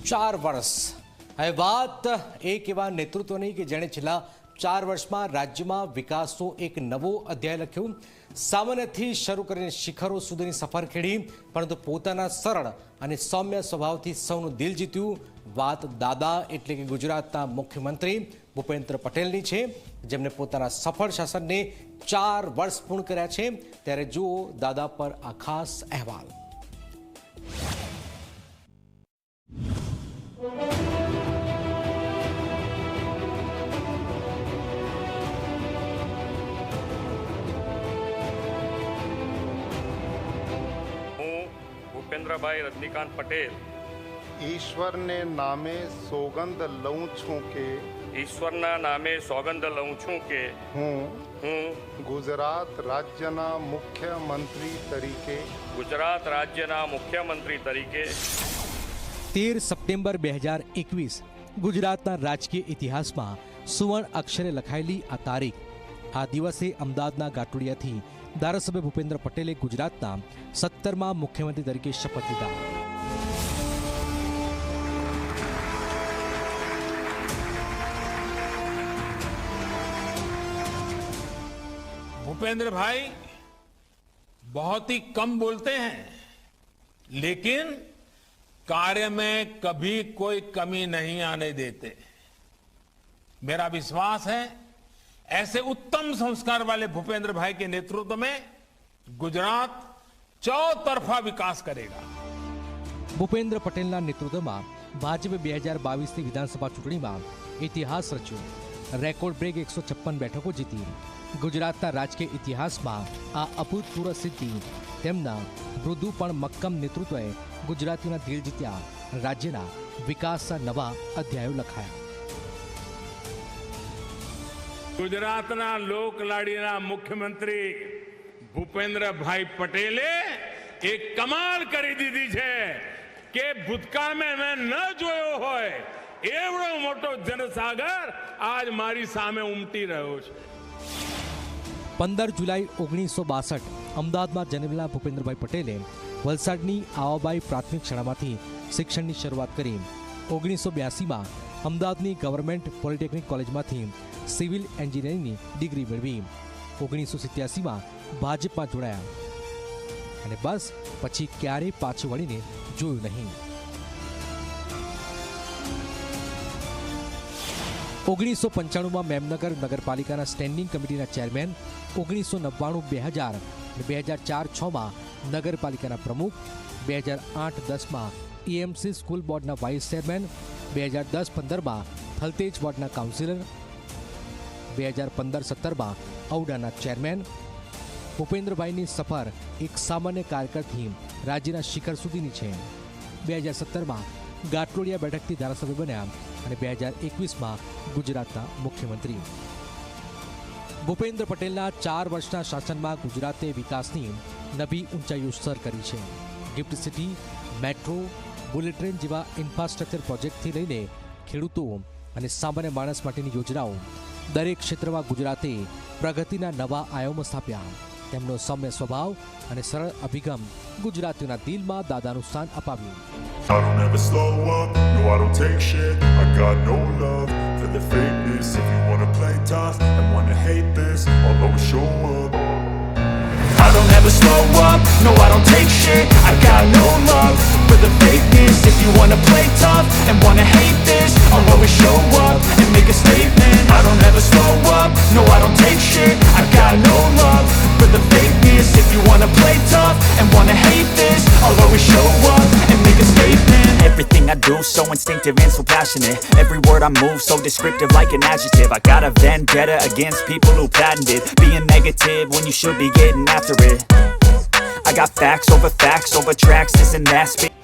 4 વર્ષ હવે વાત એક એવા નેતૃત્વની કે જેણે છેલ્લા 4 વર્ષમાં રાજ્યમાં વિકાસનો એક નવો અધ્યાય લખ્યો, સામાન્યથી શરૂ કરીને શિખરો સુધીની સફર ખેડી, પરંતુ પોતાના સરળ અને સૌમ્ય સ્વભાવથી સૌનું દિલ જીત્યું. વાત દાદા એટલે કે ગુજરાતના મુખ્યમંત્રી ભૂપેન્દ્ર પટેલની છે, જેમને પોતાના સફળ શાસનને 4 વર્ષ પૂર્ણ કર્યા છે. ત્યારે જુઓ દાદા પર આ ખાસ અહેવાલ. ભૂપેન્દ્રભાઈ રજનીકાંત પટેલ ઈશ્વરને નામે સોગંદ લઉં છું કે ઈશ્વરના નામે સોગંદ લઉં છું કે હું હું ગુજરાત રાજ્યના મુખ્યમંત્રી તરીકે મુખ્યમંત્રી તરીકે 13 સપ્ટેમ્બર 2021 ગુજરાતના રાજકીય ઇતિહાસમાં સુવર્ણ અક્ષરે લખાયેલી આ તારીખ. આ દિવસે અમદાવાદના ગાટોડિયાથી ધારાસભ્ય ભૂપેન્દ્ર પટેલે ગુજરાતના 17મા મુખ્યમંત્રી તરીકે શપથ લીધા. भूपेंद्र भाई बहुत ही कम बोलते हैं, लेकिन कार्य में कभी कोई कमी नहीं आने देते. मेरा विश्वास है ऐसे उत्तम संस्कार वाले भूपेंद्र भाई के नेतृत्व में गुजरात चौतरफा विकास करेगा. ભૂપેન્દ્ર પટેલના નેતૃત્વમાં ભાજપે 2022ની વિધાનસભા ચૂંટણીમાં ઇતિહાસ રચ્યો. રેકોર્ડ બ્રેક 156 બેઠકો જીતી ગુજરાતના રાજકીય ઇતિહાસમાં આ અભૂતપૂર્વ સિદ્ધિ તેમના મૃદુ પણ મક્કમ નેતૃત્વએ ગુજરાતીઓના દિલ જીત્યા. રાજ્યના વિકાસના નવા અધ્યાયો લખાયા. ગુજરાતના લોકલાડીના મુખ્યમંત્રી ભૂપેન્દ્રભાઈ પટેલે એક કમાલ કરી દીધી છે કે ભૂતકાળમાં મેં ન જોયો હોય એવડો મોટો જનસાગર આજ મારી સામે ઉમટી રહ્યો છે. 15 જુલાઈ 1962 અમદાવાદમાં જન્મેલા ભૂપેન્દ્રભાઈ પટેલે વલસાડની આવાબાઈ પ્રાથમિક શાળામાંથી શિક્ષણની શરૂઆત કરી. 1982માં અમદાવાદની ગવર્મેન્ટ પોલિટેકનિક કોલેજમાંથી સિવિલ એન્જિનિયરિંગની ડિગ્રી મેળવી. 1987માં ભાજપમાં જોડાયા અને બસ પછી ક્યારેય પાછું વળીને જોયું નહીં. 1995માં મેમનગર નગરપાલિકાના સ્ટેન્ડિંગ કમિટીના ચેરમેન, 1999, 2000 અને 2004-06માં નગરપાલિકાના પ્રમુખ, 2008-10માં EMC સ્કૂલ બોર્ડના વાઇસ ચેરમેન, 2010-15માં થલતેજ વોર્ડના કાઉન્સિલર, 2015-17માં ઔડાના ચેરમેન. ભૂપેન્દ્રભાઈની સફર એક સામાન્ય કાર્યકરથી રાજ્યના શિખર સુધીની છે. 2017માં ગાટોડિયા બેઠકથી ધારાસભ્ય બન્યા અને 2021માં ગુજરાતના મુખ્યમંત્રી. ભૂપેન્દ્ર પટેલના 4 વર્ષના શાસનમાં ગુજરાતે વિકાસની નવી ઊંચાઈઓ સર કરી છે. Gift city, metro, bullet train જેવા ઇન્ફ્રાસ્ટ્રક્ચર પ્રોજેક્ટથી લઈને ખેડૂતો અને સામાન્ય માણસ માટેની યોજનાઓ, દરેક ક્ષેત્રમાં ગુજરાતે પ્રગતિના નવા આયામો સ્થાપ્યા. તેમનો સૌમ્ય સ્વભાવ અને સરળ અભિગમ ગુજરાતીઓના દિલમાં દાદાનું સ્થાન અપાવ્યું. I don't ever slow up, no I don't take shit. I got no love for the fakeness. If you wanna play tough and wanna hate this, I'll always show up. I don't ever slow up, no I don't take shit. I got no love for the fakeness. If you wanna play tough and wanna hate this, I'll always show up and make a statement. I don't ever slow up, no I don't take shit. I got no love for the fakeness. If you wanna play tough and wanna hate this, I'll always show up and make a statement. Everything I do so instinctive and so passionate. Every word I move so descriptive like an adjective. I got a vendetta against people who patented being negative when you should be getting after it. I got facts over tracks, this and that.